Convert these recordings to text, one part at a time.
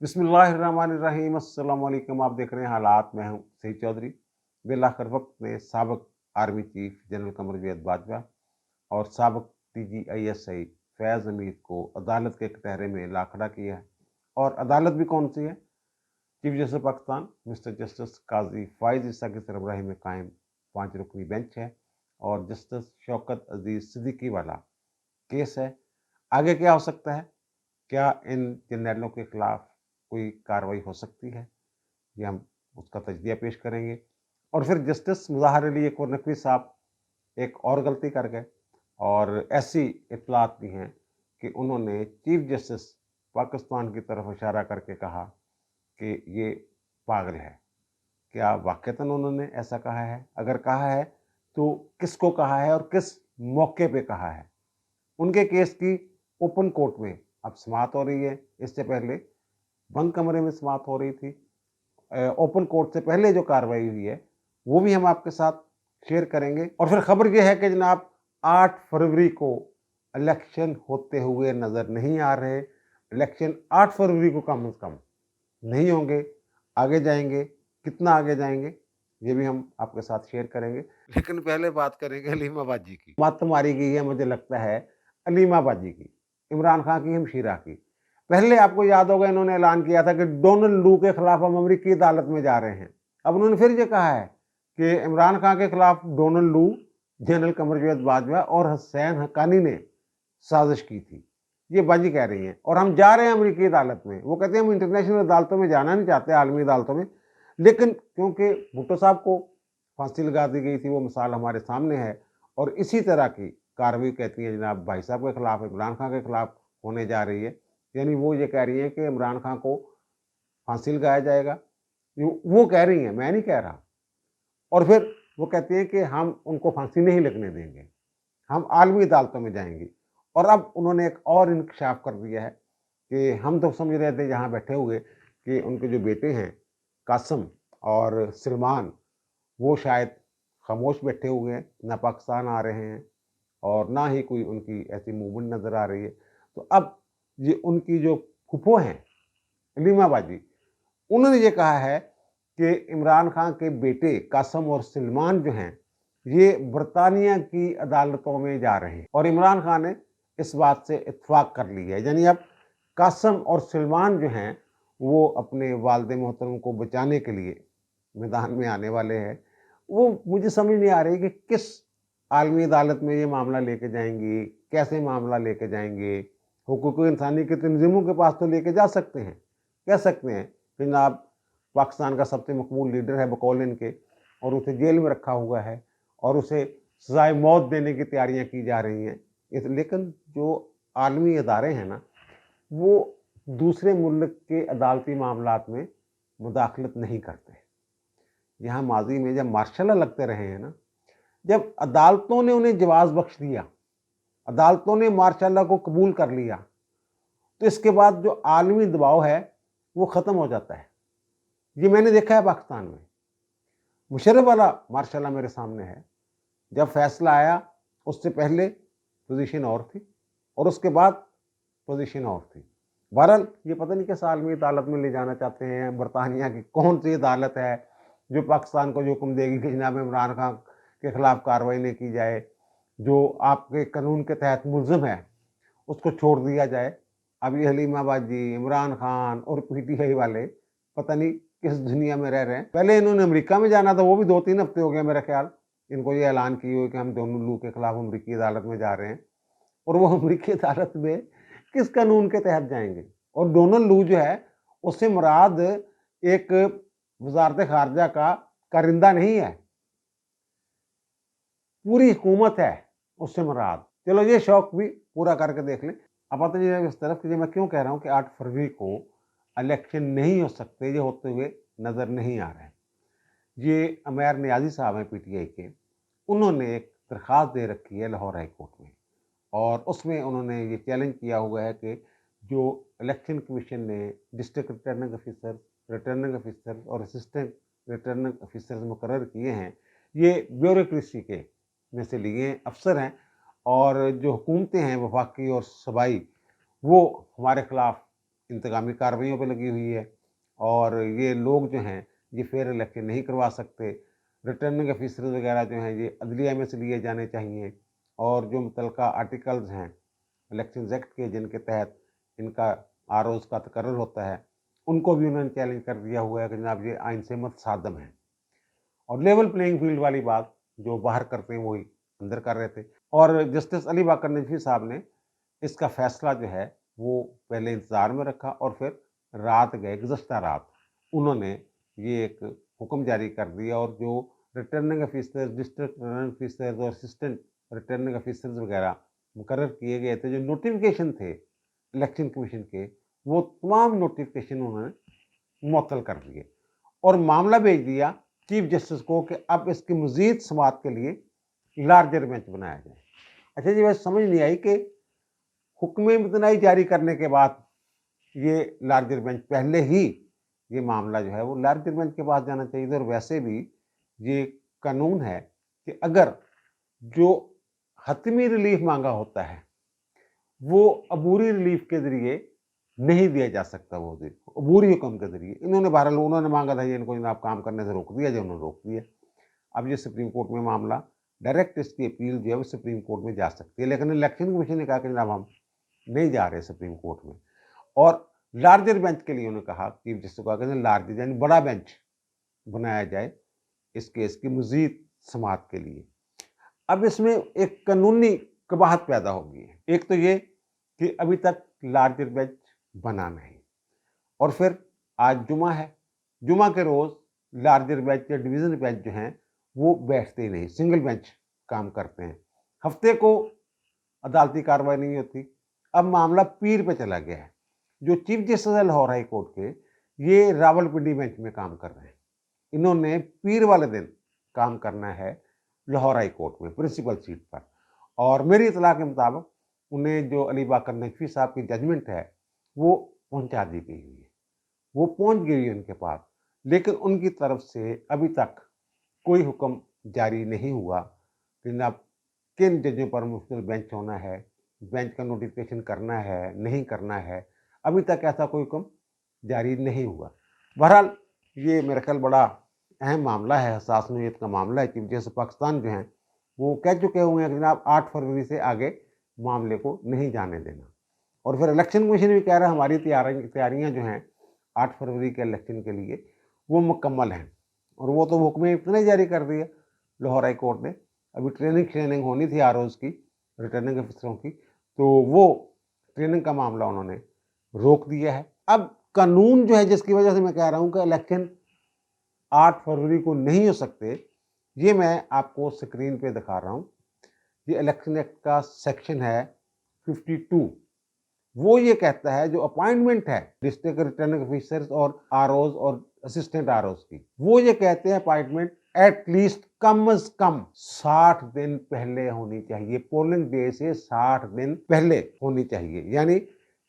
बिस्मिल्लाहिर्रहमानिर्रहीम। अस्सलाम वालेकुम। आप देख रहे हैं हालात। मैं हूं सईद चौधरी। बिल आखिर वक्त ने साबिक army chief general Qamar Javed Bajwa और साबिक TGISI फैज़ हमीद को अदालत के कटहरे में लाखड़ा किया है। और अदालत भी कौन सी है? Chief justice Pakistan mister justice Qazi Faez Isa की सरबराही में कायम 5 रुकनी बेंच है और जस्टिस शौकत अजीज सिद्दीकी वाला केस है। आगे क्या हो सकता है? क्या इन जर्नैलों के खिलाफ कोई कार्रवाई हो सकती है? ये हम उसका तजज़िया पेश करेंगे। और फिर जस्टिस मुज़ाहिर अली एक और नकवी साहब एक और गलती कर गए और ऐसी इत्तलात भी हैं कि उन्होंने चीफ जस्टिस पाकिस्तान की तरफ इशारा करके कहा कि ये पागल है। क्या वाक़ईतन उन्होंने ऐसा कहा है? अगर कहा है तो किसको कहा है और किस मौके पे कहा है? उनके केस की ओपन कोर्ट में अब समाअत हो रही है। इससे पहले बंद कमरे में समाअत हो रही थी। ओपन कोर्ट से पहले जो कार्रवाई हुई है वो भी हम आपके साथ शेयर करेंगे। और फिर खबर यह है कि जनाब 8 फरवरी को इलेक्शन होते हुए नज़र नहीं आ रहे। इलेक्शन 8 फरवरी को कम से कम नहीं होंगे। आगे जाएंगे, कितना आगे जाएंगे ये भी हम आपके साथ शेयर करेंगे। लेकिन पहले बात करेंगे अलीमा बाजी की। मत मारी गई है मुझे लगता है अलीमा बाजी की, इमरान खान की हमशीरा की। पहले आपको याद होगा इन्होंने ऐलान किया था कि डोनाल्ड लू के खिलाफ हम अमेरिकी अदालत में जा रहे हैं। अब उन्होंने फिर ये कहा है कि इमरान खान के खिलाफ डोनाल्ड लू, जनरल कमर जावेद बाजवा और हुसैन हक्कानी ने साजिश की थी। ये बाजी कह रही हैं और हम जा रहे हैं अमेरिकी अदालत में। वो कहते हैं हम इंटरनेशनल अदालतों में जाना नहीं चाहते, आलमी अदालतों में। लेकिन क्योंकि भुट्टो साहब को फांसी लगा दी गई थी, वो मिसाल हमारे सामने है। और इसी तरह की कार्रवाई कहती है जनाब भाई साहब के खिलाफ, इमरान खान के खिलाफ होने जा रही है। यानी वो ये कह रही है कि इमरान खान को फांसी लगाया जाएगा। वो कह रही हैं, मैं नहीं कह रहा। और फिर वो कहती हैं कि हम उनको फांसी नहीं लगने देंगे, हम आलमी अदालतों में जाएंगे। और अब उन्होंने एक और इंकशाफ कर दिया है कि हम तो समझ रहे थे यहाँ बैठे हुए कि उनके जो बेटे हैं कासिम और सलमान वो शायद खामोश बैठे हुए हैं, ना पाकिस्तान आ रहे हैं और ना ही कोई उनकी ऐसी मूवमेंट नज़र आ रही है। तो अब ये उनकी जो फूफो हैं अलीमा बाजी, उन्होंने ये कहा है कि इमरान खान के बेटे कासिम और सलमान जो हैं ये बरतानिया की अदालतों में जा रहे हैं और इमरान खान ने इस बात से इत्तफाक कर ली है। यानी अब कासिम और सलमान जो हैं वो अपने वालिद मोहतरम को बचाने के लिए मैदान में आने वाले हैं। वो मुझे समझ नहीं आ रही कि किस आलमी अदालत में ये मामला लेके जाएंगी, कैसे मामला लेके जाएंगे। हुकूक इंसानी की तंजीमों के पास तो लेके जा सकते हैं, कह सकते हैं कि जनाब पाकिस्तान का सबसे मकबूल लीडर है बकौल इनके और उसे जेल में रखा हुआ है और उसे सजाए मौत देने की तैयारियां की जा रही हैं। लेकिन जो आलमी अदारे हैं ना वो दूसरे मुल्क के अदालती मामलात में मुदाखलत नहीं करते। यहाँ माजी में जब मार्शल लगते रहे हैं ना, जब अदालतों ने उन्हें जवाज बख्श दिया, अदालतों ने मार्शल को कबूल कर लिया, तो इसके बाद जो आलमी दबाव है वो ख़त्म हो जाता है। ये मैंने देखा है पाकिस्तान में। मुशर्रफ वाला मार्शल मेरे सामने है। जब फैसला आया उससे पहले पोजीशन और थी और उसके बाद पोजीशन और थी। बहरहाल ये पता नहीं किस आलमी अदालत में ले जाना चाहते हैं। बरतानिया की कौन सी अदालत है जो पाकिस्तान को जो हुक्म देगी कि जनाब इमरान खान के खिलाफ कार्रवाई नहीं की जाए, जो आपके कानून के तहत मुल्ज़िम है उसको छोड़ दिया जाए। अब ये हलीमा बाजी, इमरान खान और PTI वाले पता नहीं किस दुनिया में रह रहे हैं। पहले इन्होंने अमेरिका में जाना था, वो भी 2-3 हफ्ते हो गए मेरा ख्याल इनको ये ऐलान किए हुए कि हम डोनाल्ड लू के खिलाफ अमेरिकी अदालत में जा रहे हैं। और वो अमेरिकी अदालत में किस कानून के तहत जाएंगे? और डोनाल्ड लू जो है उससे मुराद एक वजारत खारजा का कारिंदा नहीं है, पूरी हुकूमत है उससे मुराद। चलो ये शौक भी पूरा करके देख लें। अब आता है इस तरफ कि मैं क्यों कह रहा हूँ कि 8 फरवरी को इलेक्शन नहीं हो सकते, ये होते हुए नज़र नहीं आ रहे हैं। ये अमैर नियाजी साहब हैं PTI के, उन्होंने एक दरख्वास्त दे रखी है लाहौर हाई कोर्ट में और उसमें उन्होंने ये चैलेंज किया हुआ है कि जो इलेक्शन कमीशन ने डिस्ट्रिक्ट रिटर्निंग ऑफिसर और असिस्टेंट रिटर्निंग ऑफिसर मुकर्रर किए हैं, ये ब्यूरोक्रेसी के में से लिए अफसर हैं और जो हुकूमतें हैं वफाकी और सूबाई वो हमारे खिलाफ इंतकामी कार्रवाइयों पे लगी हुई है और ये लोग जो हैं ये फेयर इलेक्शन नहीं करवा सकते। रिटर्निंग ऑफिसर वगैरह जो हैं ये अदलिया में से लिए जाने चाहिए और जो मुतलका आर्टिकल्स हैं इलेक्शन एक्ट के जिनके तहत इनका आरोज का तकर्रर होता है उनको भी उन्होंने चैलेंज कर दिया हुआ है कि जनाब ये आइन से मुतसादम है। और लेवल प्लेइंग फील्ड वाली बात जो बाहर करते हैं वही अंदर कर रहे थे। और जस्टिस अली बाकर नजवी साहब ने इसका फैसला जो है वो पहले इंतजार में रखा और फिर रात गए गुज़श्ता रात उन्होंने ये एक हुक्म जारी कर दिया और जो returning officer district returning officers और असिस्टेंट रिटर्निंग ऑफिसर्स वगैरह मुकर्रर किए गए थे, जो नोटिफिकेशन थे इलेक्शन कमीशन के, वो तमाम नोटिफिकेशन उन्होंने मुअत्तल कर दिए और मामला भेज दिया चीफ जस्टिस को कि अब इसकी मजीद समाअत के लिए लार्जर बेंच बनाया जाए। अच्छा जी, वैसे समझ नहीं आई कि हुक्म इम्तनाई जारी करने के बाद ये लार्जर बेंच पहले ही ये मामला जो है वो लार्जर बेंच के पास जाना चाहिए। और वैसे भी ये कानून है कि अगर जो हतमी रिलीफ मांगा होता है वो अबूरी रिलीफ के जरिए नहीं दिया जा सकता, वो अबूरी हुक्म के जरिए। इन्होंने बहरहाल उन्होंने मांगा था ये, इनको जनाब काम करने से रोक दिया, जो उन्होंने रोक दिया। अब ये सुप्रीम कोर्ट में मामला डायरेक्ट इसकी अपील जो है वो सुप्रीम कोर्ट में जा सकती है, लेकिन इलेक्शन कमीशन ने कहा कि जनाब हम नहीं जा रहे सुप्रीम कोर्ट में। और लार्जर बेंच के लिए उन्होंने कहा, चीफ जस्टिस को कहा कि लार्जर यानी बड़ा बेंच बनाया जाए इस केस की मजीद समाअत के लिए। अब इसमें एक कानूनी कबाहत पैदा होगी। एक तो ये कि अभी तक लार्जर बेंच बना नहीं और फिर आज जुमा है, जुमा के रोज लार्जर बेंच या डिवीजन बेंच जो हैं वो बैठते ही नहीं, सिंगल बेंच काम करते हैं। हफ्ते को अदालती कार्रवाई नहीं होती। अब मामला पीर पे चला गया है। जो चीफ जस्टिस है लाहौर हाई कोर्ट के, ये रावलपिंडी बेंच में काम कर रहे हैं। इन्होंने पीर वाले दिन काम करना है लाहौर हाई कोर्ट में प्रिंसिपल सीट पर। और मेरी इतला के मुताबिक उन्हें जो अली बाकर नकवी साहब की जजमेंट है वो पहुंचा दी गई हुई है, वो पहुंच गई है उनके पास, लेकिन उनकी तरफ से अभी तक कोई हुक्म जारी नहीं हुआ कि जनाब किन जजों पर मुश्किल बेंच होना है, बेंच का नोटिफिकेशन करना है नहीं करना है। अभी तक ऐसा कोई हुक्म जारी नहीं हुआ। बहरहाल ये मेरा ख्याल बड़ा अहम मामला है, हसास नोयत का मामला है। चीफ जस्टिस पाकिस्तान जो हैं वो कह चुके हुए हैं कि जनाब 8 फरवरी से आगे मामले को नहीं जाने देना। और फिर इलेक्शन कमीशन भी कह रहा है हमारी तैयारियां जो हैं 8 फरवरी के इलेक्शन के लिए वो मुकम्मल हैं। और वो तो हुक्म इतने जारी कर दिया लाहौर हाई कोर्ट ने। अभी ट्रेनिंग होनी थी आरओज की, रिटर्निंग ऑफिसरों की, तो वो ट्रेनिंग का मामला उन्होंने रोक दिया है। अब कानून जो है जिसकी वजह से मैं कह रहा हूं कि इलेक्शन 8 फरवरी को नहीं हो सकते, ये मैं आपको स्क्रीन पे दिखा रहा हूं। ये इलेक्शन एक्ट का सेक्शन है 52। वो ये कहता है जो अपॉइंटमेंट है डिस्ट्रिक्ट रिटर्निंग ऑफिसर्स और आरओज और असिस्टेंट आरओज की, वो ये कहते हैं अपॉइंटमेंट एटलीस्ट कम अज कम 60 दिन पहले होनी चाहिए, पोलिंग डे से 60 दिन पहले होनी चाहिए। यानी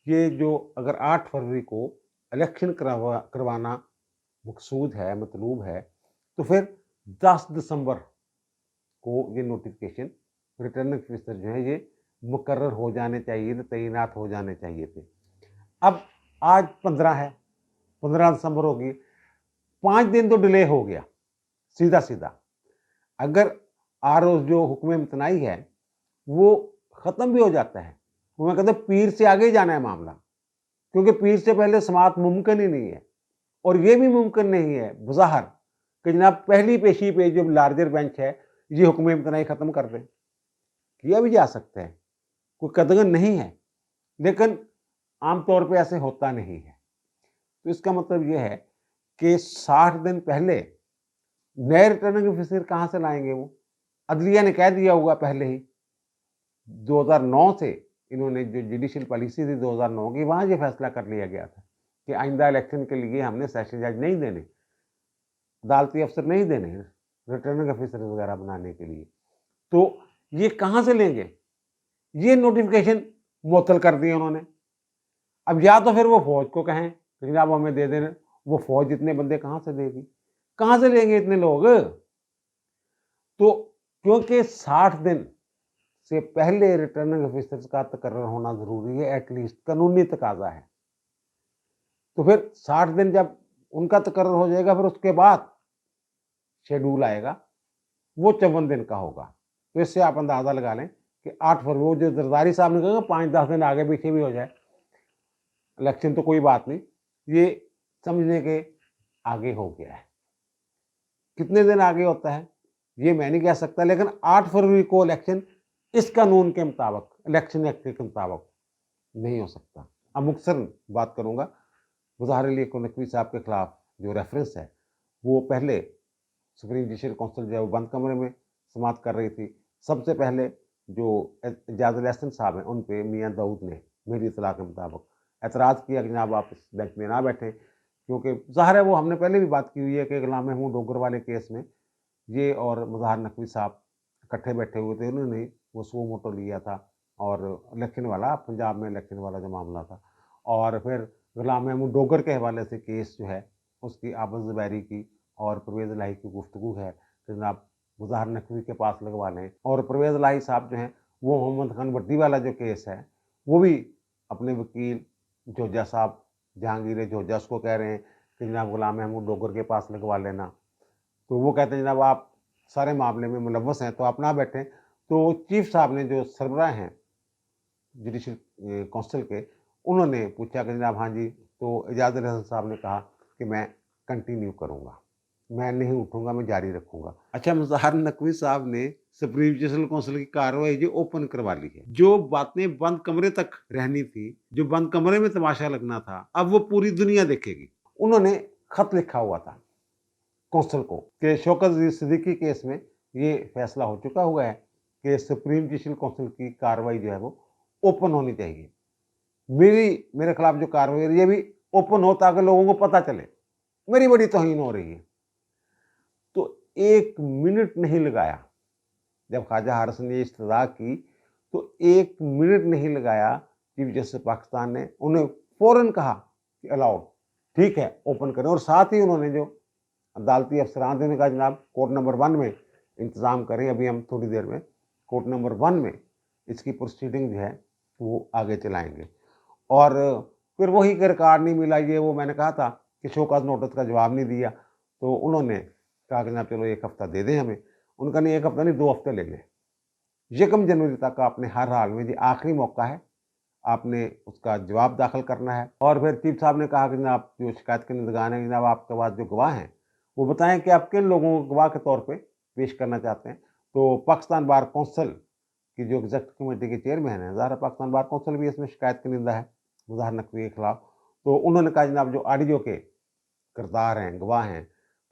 ये जो अगर 8 फरवरी को इलेक्शन करवाना मकसूद है, मतलूब है, तो फिर 10 दिसंबर को ये नोटिफिकेशन रिटर्निंग ऑफिसर जो है ये मुकर्रर हो जाने चाहिए थे, तैनात हो जाने चाहिए थे। अब आज 15 है, 15 दिसंबर होगी, 5 दिन तो डिले हो गया सीधा सीधा। अगर आरओ जो हुक्म इम्तनाई है वो खत्म भी हो जाता है, वो मैं कहता पीर से आगे ही जाना है मामला, क्योंकि पीर से पहले समाअत मुमकिन ही नहीं है। और ये भी मुमकिन नहीं है बज़ाहिर कि जनाब पहली पेशी पे जो लार्जर बेंच है ये हुक्म इम्तनाई खत्म कर दें। किया भी जा सकता है, कोई कदगन नहीं है, लेकिन आमतौर पे ऐसे होता नहीं है। तो इसका मतलब यह है कि 60 दिन पहले नए रिटर्निंग ऑफिसर कहां से लाएंगे? वो अदलिया ने कह दिया होगा पहले ही। 2009 से इन्होंने जो जुडिशियल पॉलिसी थी 2009 की, वहां ये फैसला कर लिया गया था कि आइंदा इलेक्शन के लिए हमने सेशन जज नहीं देने, अदालती अफसर नहीं देने रिटर्निंग ऑफिसर वगैरह बनाने के लिए। तो ये कहां से लेंगे? ये नोटिफिकेशन मुअत्तल कर दिए उन्होंने। अब या तो फिर वो फौज को कहें कि जनाब हमें दे देना, वो फौज इतने बंदे कहां से देगी, कहां से लेंगे इतने लोग? तो क्योंकि 60 दिन से पहले रिटर्निंग ऑफिसर्स का तकर्रर होना जरूरी है, एटलीस्ट कानूनी तकाजा है। तो फिर 60 दिन जब उनका तकर्रर हो जाएगा, फिर उसके बाद शेड्यूल आएगा, वो 54 दिन का होगा। तो इससे आप अंदाज़ा लगा लें कि 8 फरवरी, वो जो जरदारी साहब ने कहा 5-10 दिन आगे पीछे भी हो जाए इलेक्शन तो कोई बात नहीं, ये समझने के आगे हो गया है। कितने दिन आगे होता है ये मैं नहीं कह सकता, लेकिन 8 फरवरी को इलेक्शन इस कानून के मुताबिक, इलेक्शन एक्ट के मुताबिक नहीं हो सकता। अब मुख्तसर बात करूंगा, मुज़ाहिर अली नकवी साहब के खिलाफ जो रेफरेंस है, वो पहले सुप्रीम जुडिशल काउंसिल जो है वो बंद कमरे में समाअत कर रही थी। सबसे पहले जो एजाज़ुल एहसन साहब हैं, उन पे मियाँ दाऊद ने मेरी इत्तला के मुताबिक एतराज़ किया कि जनाब आप इस बेंच में ना बैठें, क्योंकि ज़ाहिर है वो हमने पहले भी बात की हुई है कि गुलाम महमूद डोगर वाले केस में ये और मुज़ाहिर नकवी साहब इकट्ठे बैठे हुए थे। उन्होंने वो सो मोटो लिया था और इलेक्शन वाला, पंजाब में इलेक्शन वाला जो मामला था, और फिर गुलाम महमूद डोगर के हवाले से केस जो है उसकी आबद ज़ुबैरी की और परवेज़ इलाही की गुफ्तगू है कि जनाब मुज़ाहिर नकवी के पास लगवा लें। और परवेज़ इलाही साहब जो हैं वो मोहम्मद खान भट्टी वाला जो केस है वो भी अपने वकील जोजा साहब, जहांगीर जोजा, उसको कह रहे हैं कि जनाब गुलाम महमूद डोगर के पास लगवा लेना। तो वो कहते हैं जनाब आप सारे मामले में मुलव्वस हैं तो आप ना बैठें। तो चीफ साहब ने, जो सरबराह हैं जुडिशल काउंसिल के, उन्होंने पूछा कि जनाब हाँ जी, तो एजाज़ुल हसन साहब ने कहा कि मैं कंटिन्यू करूँगा, मैं नहीं उठूंगा, मैं जारी रखूंगा। अच्छा, मुज़ाहिर नकवी साहब ने सुप्रीम जुडिशल काउंसिल की कार्रवाई जो ओपन करवा ली है। जो बातें बंद कमरे तक रहनी थी, जो बंद कमरे में तमाशा लगना था, अब वो पूरी दुनिया देखेगी। उन्होंने खत लिखा हुआ था काउंसिल को कि शौकत सिद्दीकी केस में ये फैसला हो चुका हुआ है कि सुप्रीम जुडिशल काउंसिल की कार्रवाई जो है वो ओपन होनी चाहिए। मेरे खिलाफ जो कार्रवाई है ये भी ओपन हो ताकि लोगों को पता चले मेरी बड़ी तौहीन हो रही है। तो 1 मिनट नहीं लगाया, जब ख्वाजा हारिस ने इस्तदा की तो 1 मिनट नहीं लगाया चीफ जस्टिस पाकिस्तान ने, उन्हें फौरन कहा कि अलाउड, ठीक है ओपन करें। और साथ ही उन्होंने जो अदालती अफसरान थे, कहा जनाब कोर्ट नंबर 1 में इंतज़ाम करें, अभी हम थोड़ी देर में कोर्ट नंबर 1 में इसकी प्रोसीडिंग जो है वो आगे चलाएंगे। और फिर वही कि रिकॉर्ड नहीं मिला, ये वो मैंने कहा था कि शोकाज नोटिस का जवाब नहीं दिया, तो उन्होंने कहा कि जनाब चलो 1 हफ्ता दे दें हमें। उनका नहीं 1 हफ्ता नहीं 2 हफ्ते ले लें, 1 जनवरी तक आपने हर हाल में, ये आखिरी मौका है, आपने उसका जवाब दाखिल करना है। और फिर चीफ साहब ने कहा कि जनाब जो शिकायत के निगरान है, जनाब आपके पास जो गवाह हैं वो बताएं कि आप किन लोगों को गवाह के तौर पे पेश करना चाहते हैं। तो पाकिस्तान बार काउंसिल की जो एग्जीक्यूटिव कमेटी के चेयरमैन है, ज़ाहिर पाकिस्तान बार काउंसिल भी इसमें शिकायत की निंदा है मुज़ाहिर नकवी के खिलाफ। तो उन्होंने कहा जनाब जो ऑडियो के किरदार हैं, गवाह हैं,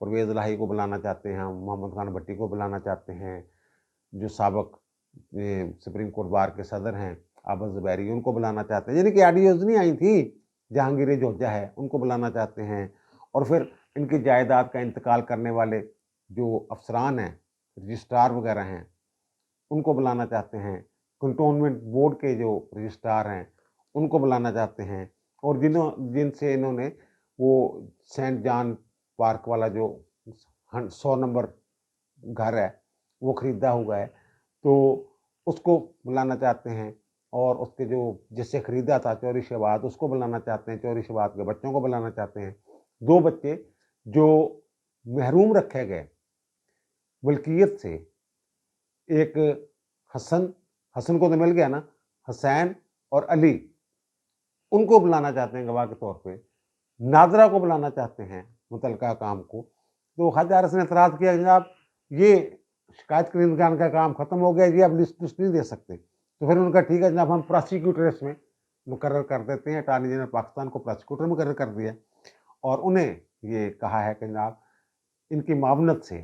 परवेज़ इलाही को बुलाना चाहते हैं, मोहम्मद खान भट्टी को बुलाना चाहते हैं, जो साबिक सुप्रीम कोर्ट बार के सदर हैं आबद ज़ुबैरी, उनको बुलाना चाहते हैं, यानी कि ऑडियोज़ नहीं आई थी, जहांगीर जोजा है उनको बुलाना चाहते हैं। और फिर इनकी जायदाद का इंतकाल करने वाले जो अफसरान हैं, रजिस्ट्रार वगैरह हैं, उनको बुलाना चाहते हैं। कंटोनमेंट बोर्ड के जो रजिस्ट्रार हैं उनको बुलाना चाहते हैं। और जिनसे इन्होंने वो सेंट जॉन पार्क वाला जो 100 नंबर घर है वो ख़रीदा हुआ है, तो उसको बुलाना चाहते हैं। और उसके जो जिससे ख़रीदा था चौधरी शहबाज, उसको बुलाना चाहते हैं, चौधरी शहबाज के बच्चों को बुलाना चाहते हैं। 2 बच्चे जो महरूम रखे गए मलकियत से, एक हसन को तो मिल गया ना, हुसैन और अली, उनको बुलाना चाहते हैं गवाह के तौर पे। नादरा को बुलाना चाहते हैं मुतलका काम को। तो ख्वाजा हारिस ने एतराज़ किया जनाब ये शिकायत के निगरान का काम ख़त्म हो गया जी, आप लिस्ट नहीं दे सकते। तो फिर उनका ठीक है जनाब हम प्रोसिक्यूटर इसमें मुकर्रर कर देते हैं। अटॉर्नी जनरल पाकिस्तान को प्रोसिक्यूटर मुकर्रर कर दिया और उन्हें ये कहा है कि जनाब इनकी मावनत से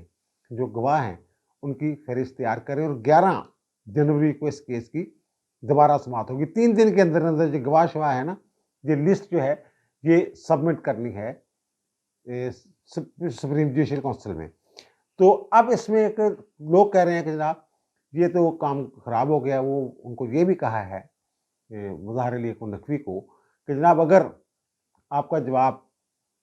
जो गवाह हैं उनकी फहरिस्त तैयार करें और 11 जनवरी को इस केस की दोबारा समाअत होगी। 3 दिन के अंदर अंदर जो गवाह शवाह है ना, ये लिस्ट जो है ये सबमिट करनी है सुप्रीम जुडिशल काउंसिल में। तो अब इसमें एक लोग कह रहे हैं कि जनाब ये तो काम ख़राब हो गया। वो उनको ये भी कहा है मुज़ाहिर अली नकवी को कि जनाब अगर आपका जवाब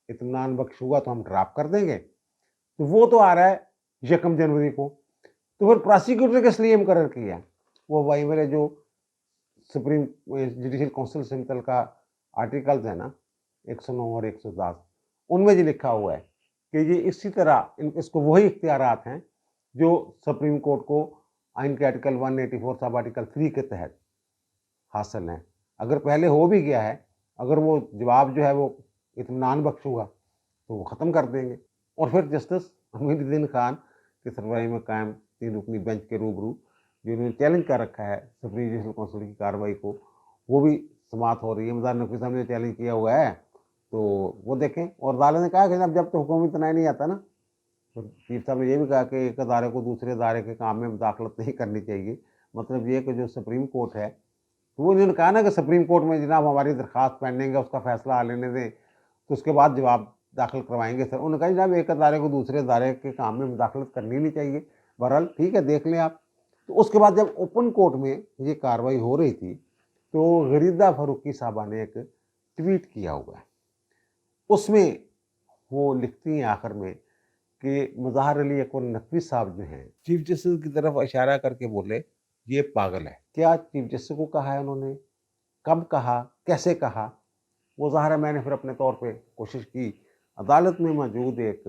इत्मीनान बख्श हुआ तो हम ड्राप कर देंगे। तो वो तो आ रहा है 1 जनवरी को, तो फिर प्रोसिक्यूटर किस लिए मुकर्रर किया? वो वही मेरे जो सुप्रीम जुडिशल काउंसिल से मुतल्लिका आर्टिकल्स है ना, 109 और 110, उनमें ये लिखा हुआ है कि ये इसी तरह इसको वही इख्तियारात हैं जो सुप्रीम कोर्ट को आइन के आर्टिकल 184 सब आर्टिकल 3 के तहत हासिल हैं। अगर पहले हो भी गया है, अगर वो जवाब जो है वो इत्मीनान बख्श हुआ तो वो ख़त्म कर देंगे। और फिर जस्टिस हमीदुद्दीन खान की सरबराही में कायम 3 रुकनी बेंच के रूबरू जिन्होंने चैलेंज कर रखा है सुप्रीम जुडिशल काउंसिल की कार्रवाई को, वो भी समाप्त हो रही है। मदार नकवी साहब ने चैलेंज किया हुआ है तो वो देखें। और अदालत ने कहा कि जब तक हुकूमती तनाई नहीं आता ना, तो चीफ साहब ने ये भी कहा कि एक अदारे को दूसरे अदारे के काम में मुदाखलत नहीं करनी चाहिए। मतलब ये कि जो सुप्रीम कोर्ट है, तो वो इन्होंने कहा ना कि सुप्रीम कोर्ट में जनाब हमारी दरख्वास्त पेंडिंग है, उसका फैसला आ लेने दें तो उसके बाद जवाब दाखिल करवाएंगे सर। उन्होंने कहा जनाब एक अदारे को दूसरे अदारे के काम में मुदाखलत करनी नहीं चाहिए। बहरहाल ठीक है, देख लें आप। तो उसके बाद जब ओपन कोर्ट में ये कार्रवाई हो रही थी तो गरीदा फारूकी साहबा ने एक ट्वीट किया हुआ है। उसमें वो लिखती हैं आखिर में कि मज़हर अली अकबर नकवी साहब जो हैं, चीफ जस्टिस की तरफ इशारा करके बोले ये पागल है। क्या चीफ जस्टिस को कहा है उन्होंने, कब कहा, कैसे कहा, वो ज़ाहिर है मैंने फिर अपने तौर पे कोशिश की। अदालत में मौजूद एक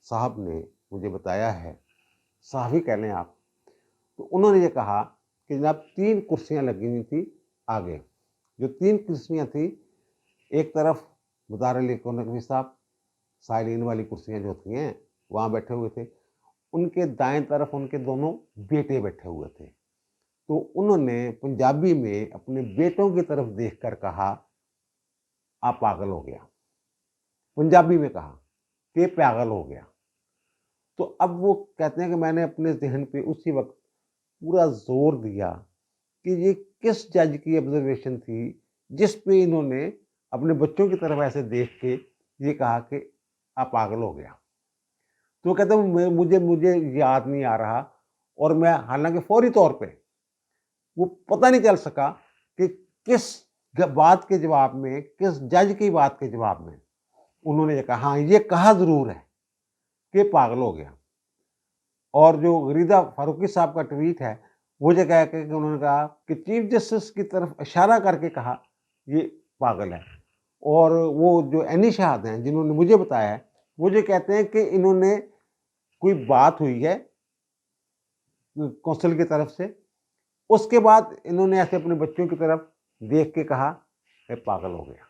साहब ने मुझे बताया है, साहबी कह लें आप, तो उन्होंने ये कहा कि जनाब 3 कुर्सियाँ लगी हुई थी आगे। जो 3 कुर्सियाँ थी, एक तरफ मज़हर अली अकबर नकवी साहब साइलिन वाली कुर्सियाँ जो होती हैं वहाँ बैठे हुए थे, उनके दाएं तरफ उनके दोनों बेटे बैठे हुए थे। तो उन्होंने पंजाबी में अपने बेटों की तरफ देखकर कहा आप पागल हो गया, पंजाबी में कहा कि पागल हो गया। तो अब वो कहते हैं कि मैंने अपने जहन पे उसी वक्त पूरा जोर दिया कि ये किस जज की ऑब्जर्वेशन थी जिस पे इन्होंने अपने बच्चों की तरफ ऐसे देख के ये कहा कि आप पागल हो गया। तो कहते हैं मुझे याद नहीं आ रहा, और मैं हालांकि फौरी तौर पे वो पता नहीं चल सका कि किस बात के जवाब में, किस जज की बात के जवाब में उन्होंने ये कहा। हाँ, ये कहा ज़रूर है कि पागल हो गया। और जो गरीदा फारूकी साहब का ट्वीट है, वो ये कह के कि उन्होंने कहा कि चीफ जस्टिस की तरफ इशारा करके कहा ये पागल है। और वो जो एनी शहाद हैं जिन्होंने मुझे बताया है, वो ये कहते हैं कि इन्होंने कोई बात हुई है कौंसिल की तरफ से, उसके बाद इन्होंने ऐसे अपने बच्चों की तरफ देख के कहा कि पागल हो गया।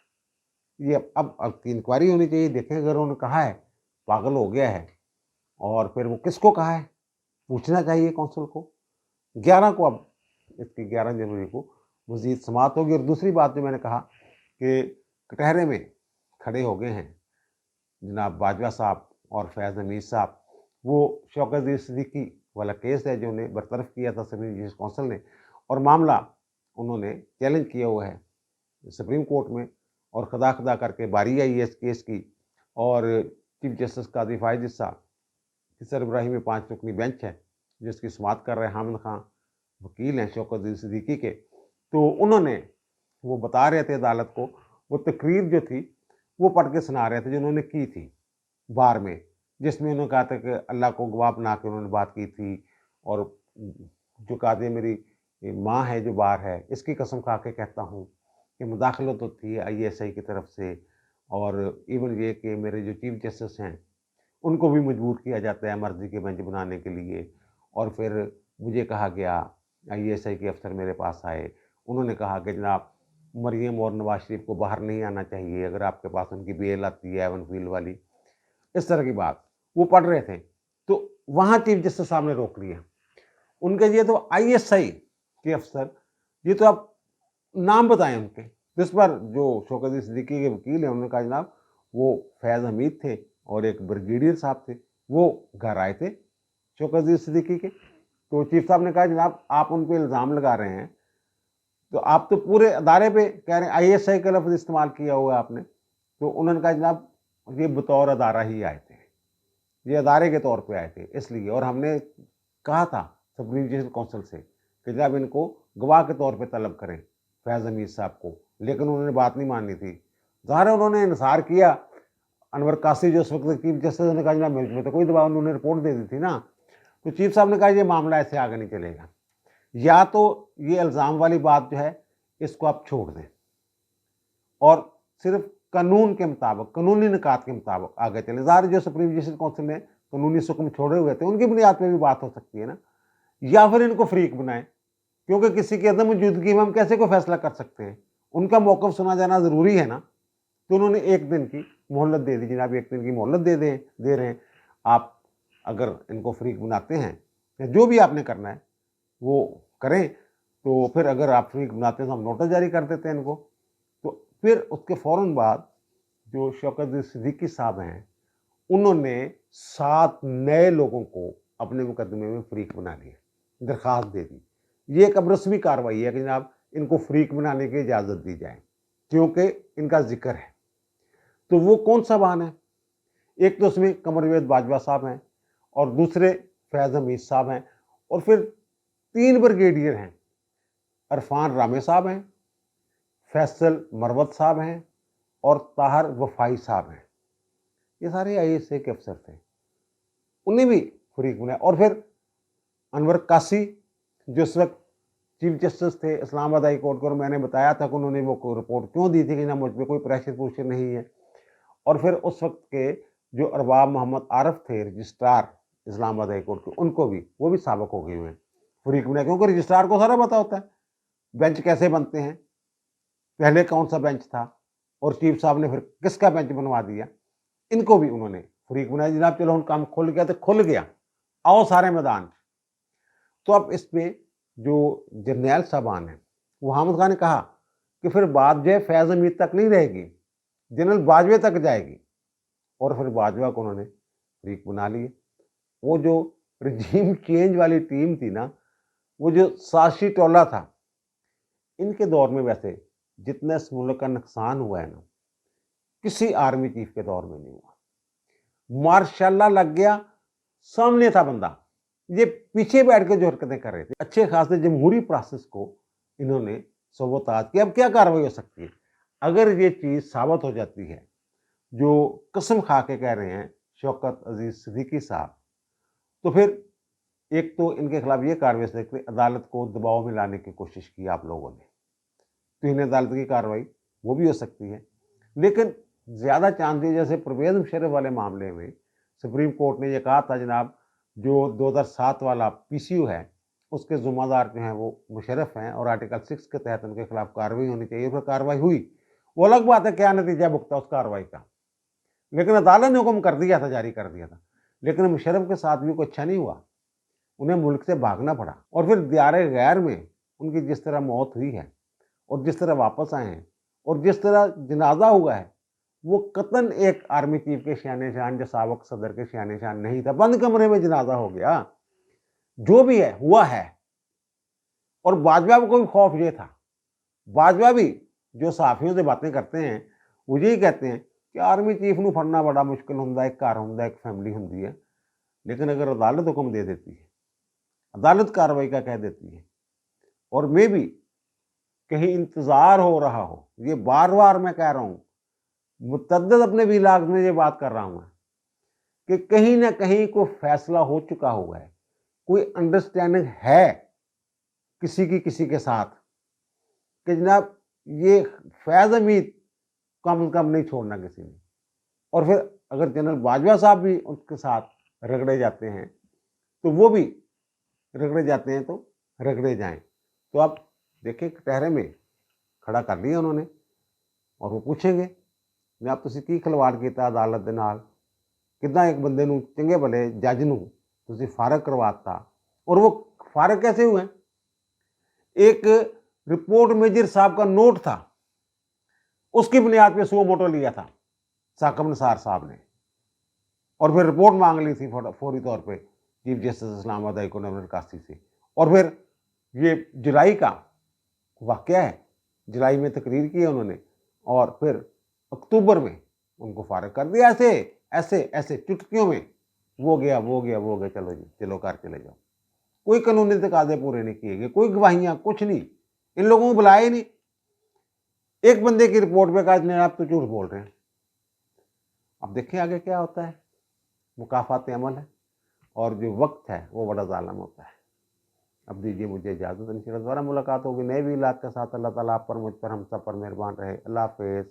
ये अब की इंक्वायरी होनी चाहिए, देखें अगर उन्होंने कहा है पागल हो गया है और फिर वो किसको कहा है, पूछना चाहिए कौंसिल को। 11 को, अब इसकी 11 जनवरी को मज़ीद समाअत होगी। और दूसरी बात जो मैंने कहा कि कटहरे में खड़े हो गए हैं जनाब बाजवा साहब और फैज़ हमीद साहब, वो शौकत अज़ीज़ सिद्दीकी वाला केस है जो उन्हें बरतरफ किया था सुप्रीम जुडिशल काउंसिल ने, और मामला उन्होंने चैलेंज किया हुआ है सुप्रीम कोर्ट में। और खदा खदा करके बारी आई है इस केस की, और चीफ जस्टिस काजी फायद ईसा की सरबराही में 5 रुकनी बेंच है जिसकी समाअत कर रहे हैं हामिद खान, वकील हैं शौकत अज़ीज़ सिद्दीकी के। तो उन्होंने वो बता रहे थे अदालत को, वो तकरीर जो थी वो पढ़ के सुना रहे थे जो उन्होंने की थी बार में, जिसमें उन्होंने कहा था कि अल्लाह को गवाह बना के उन्होंने बात की थी, और जो काजी मेरी माँ है जो बार है, इसकी कसम खा के कहता हूँ कि मुदाखलत तो थी IASI की तरफ से, और इवन ये कि मेरे जो चीफ जस्टिस हैं उनको भी मजबूर किया जाता है मर्जी के बेंच बनाने के लिए। और फिर मुझे कहा गया, IASI के अफसर मेरे पास आए, उन्होंने कहा कि जनाब मरियम और नवाज शरीफ को बाहर नहीं आना चाहिए, अगर आपके पास उनकी बेल आती है एवन फील्ड वाली, इस तरह की बात वो पढ़ रहे थे। तो वहाँ चीफ जस्टिस साहब ने रोक लिया। उनके ये तो ISI के अफसर, ये तो आप नाम बताएं उनके। इस पर जो शौकत अज़ीज़ सिद्दीकी के वकील हैं उन्होंने कहा जनाब वो फैज़ हमीद थे और एक ब्रिगेडियर साहब थे, वो घर आए थे शौकत अज़ीज़ सिद्दीकी के। तो चीफ साहब ने कहा जनाब आप उन पर इल्ज़ाम लगा रहे हैं, तो आप तो पूरे अदारे पे कह रहे हैं ISI का लफ्ज़ इस्तेमाल किया हुआ है आपने। तो उन्होंने कहा जनाब ये बतौर अदारा ही आए थे, ये अदारे के तौर पे आए थे इसलिए, और हमने कहा था सुप्रीम जुडिशल काउंसिल से कि जनाब इनको गवाह के तौर पे तलब करें फैज़ हमीद साहब को, लेकिन उन्होंने बात नहीं मानी थी। ज़ाहिर है उन्होंने इंसार किया। अनवर कासी जो उस वक्त चीफ जस्टिस ने कहा जनाब में तो कोई दबाव, उन्होंने रिपोर्ट दे दी थी ना। तो चीफ साहब ने कहा ये मामला ऐसे आगे नहीं चलेगा, या तो ये इल्ज़ाम वाली बात जो है इसको आप छोड़ दें और सिर्फ कानून के मुताबिक, कानूनी निकात के मुताबिक आगे चले। ज़ाहिर जो सुप्रीम जुडिशल काउंसिल ने कानूनी हुक्म छोड़े हुए थे उनकी बुनियाद पे भी बात हो सकती है ना, या फिर इनको फ्रीक बनाए, क्योंकि किसी की अदम मौजूदगी में हम कैसे कोई फैसला कर सकते हैं, उनका मौक़िफ़ सुना जाना ज़रूरी है ना। तो उन्होंने 1 दिन की मोहलत दे दी, जनाब 1 दिन की मोहलत दे रहे हैं, आप अगर इनको फ्रीक बनाते हैं या जो भी आपने करना है वो करें, तो फिर अगर आप फ्रीक बनाते हैं तो हम नोटिस जारी कर देते हैं इनको। तो फिर उसके फ़ौरन बाद जो शौकत अली सिद्दीकी साहब हैं, उन्होंने 7 नए लोगों को अपने मुकदमे में फ्रीक बना लिया, दरख्वास्त दे दी। ये एक अब रस्मी कार्रवाई है कि जनाब इनको फ्रीक बनाने की इजाज़त दी जाए, क्योंकि इनका जिक्र है। तो वो कौन सा बयान है? एक तो उसमें कमरवेद बाजवा साहब हैं और दूसरे फैज़ हमीद साहब हैं और फिर 3 ब्रिगेडियर हैं, इरफान रामे साहब हैं, फैसल मरवत साहब हैं और ताहर वफाई साहब हैं। ये सारे IASA के अफसर थे, उन्हें भी फ्रीक बनाया। और फिर अनवर कासी जो इस वक्त चीफ जस्टिस थे इस्लामाबाद हाई कोर्ट को, और मैंने बताया था कि उन्होंने वो रिपोर्ट क्यों दी थी कि ना मुझ पर कोई प्रेशर नहीं है। और फिर उस वक्त के जो अरबाब मोहम्मद आरफ थे रजिस्ट्रार इस्लामाबाद हाई कोर्ट के, उनको भी, वो भी साबिक हो गए हुए हैं, फ्रीक बनाया, क्योंकि रजिस्ट्रार को सारा पता होता है बेंच कैसे बनते हैं, पहले कौन सा बेंच था और चीफ साहब ने फिर किसका बेंच बनवा दिया। इनको भी उन्होंने फ्रीक बनाया। जनाब चलो हम काम खुल गया तो खुल गया, आओ सारे मैदान। तो अब इस पे जो जर्नैल साहबान है वो हामिद खान ने कहा कि फिर बात जो है फैज़ हमीद तक नहीं रहेगी, जनरल बाजवे तक जाएगी, और फिर बाजवा को उन्होंने फ्रीक बना लिए। वो जो रजीम चेंज वाली टीम थी ना, वो जो साजिशी टोला था, इनके दौर में वैसे जितना इस मुल्क का नुकसान हुआ है ना, किसी आर्मी चीफ के दौर में नहीं हुआ। मार्शाल्लाह लग गया, सामने था बंदा, ये पीछे बैठ के जो हरकतें कर रहे थे। अच्छे खासे जमहूरी प्रोसेस को इन्होंने सबोताज किया। अब क्या कार्रवाई हो सकती है अगर ये चीज़ साबित हो जाती है जो कसम खा के कह रहे हैं शौकत अजीज सिद्दीकी साहब, तो फिर एक तो इनके खिलाफ ये कार्रवाई सकते, अदालत को दबाव में लाने की कोशिश की आप लोगों ने, तो इन्हें अदालत की कार्रवाई वो भी हो सकती है। लेकिन ज़्यादा चांस है, जैसे परवेज़ मुशर्रफ वाले मामले में सुप्रीम कोर्ट ने ये कहा था जनाब जो 2007 वाला PCU है उसके ज़िम्मेदार जो हैं वो मुशर्रफ हैं और आर्टिकल 6 के तहत उनके खिलाफ कार्रवाई होनी चाहिए। फिर कार्रवाई हुई, वो अलग बात है क्या नतीजा भुगता उस कार्रवाई का, लेकिन अदालत ने हुक्म कर दिया था, जारी कर दिया था। लेकिन मुशर्रफ के साथ भी कोई अच्छा नहीं हुआ, उन्हें मुल्क से भागना पड़ा। और फिर दियारे गैर में उनकी जिस तरह मौत हुई है और जिस तरह वापस आए हैं और जिस तरह जनाजा हुआ है, वो कतन एक आर्मी चीफ के शान शान जो साबिक सदर के शान शान नहीं था। बंद कमरे में जनाजा हो गया, जो भी है हुआ है। और बाजवा को भी खौफ ये था, बाजवा भी जो सहाफियों से बातें करते हैं वो यही कहते हैं कि आर्मी चीफ ਨੂੰ फड़ना बड़ा मुश्किल होंगे, एक घर होंगे, एक फैमिली होंगी है। लेकिन अगर अदालत हुक्म दे देती है, अदालत कार्रवाई का कह देती है, और मे भी कहीं इंतज़ार हो रहा हो, ये बार बार मैं कह रहा हूँ, मुतअद्दिद अपने व्लॉग में ये बात कर रहा हूँ कि कहीं ना कहीं कोई फैसला हो चुका हुआ है, कोई अंडरस्टैंडिंग है किसी के साथ कि जनाब ये फैज़ हमीद कम से कम नहीं छोड़ना किसी ने। और फिर अगर जनरल बाजवा साहब भी उसके साथ रगड़े जाते हैं तो वो भी रगड़े जाते हैं, तो रगड़े जाएं। तो आप देखें कटहरे में खड़ा कर लिया उन्होंने, और वो पूछेंगे जनाब ਤੁਸੀਂ ਕੀ ਖਿਲਵਾੜ ਕੀਤਾ ਅਦਾਲਤ ਦੇ ਨਾਲ, कितना एक बंदे ਨੂੰ ਚੰਗੇ ਭਲੇ जज ਨੂੰ ਤੁਸੀਂ फारग करवाता। और वो फारग कैसे हुए? एक रिपोर्ट मेजर साहब का नोट था, उसकी बुनियाद पे सुओ मोटो लिया था साकिब निसार साहब ने, और फिर रिपोर्ट मांग ली थी फौरी तौर पे chief justice Islamabad high court Anwar कासी से। और फिर ये जुलाई का वाकया है, जुलाई में तकरीर की है उन्होंने, और फिर अक्टूबर में उनको फारग कर दिया। ऐसे ऐसे ऐसे चुटकियों में वो गया वो गया वो गया, चलो जी चलो कार चले जाओ। कोई कानूनी तकाजे पूरे नहीं किए गए, कोई गवाहियां कुछ नहीं, इन लोगों को बुलाया ही नहीं। एक बंदे की रिपोर्ट पे कहा आप तो झूठ बोल रहे हैं। अब देखिए आगे क्या होता है। मुकाफात अमल है और जो वक्त है वो बड़ा ज़ालिम होता है। अब दीजिए मुझे इजाज़त, इंशाअल्लाह दोबारा मुलाकात होगी नए व्लॉग के साथ। अल्लाह ताला आप पर, मुझ पर, हम सब पर मेहरबान रहे। अल्लाह हाफ़िज़।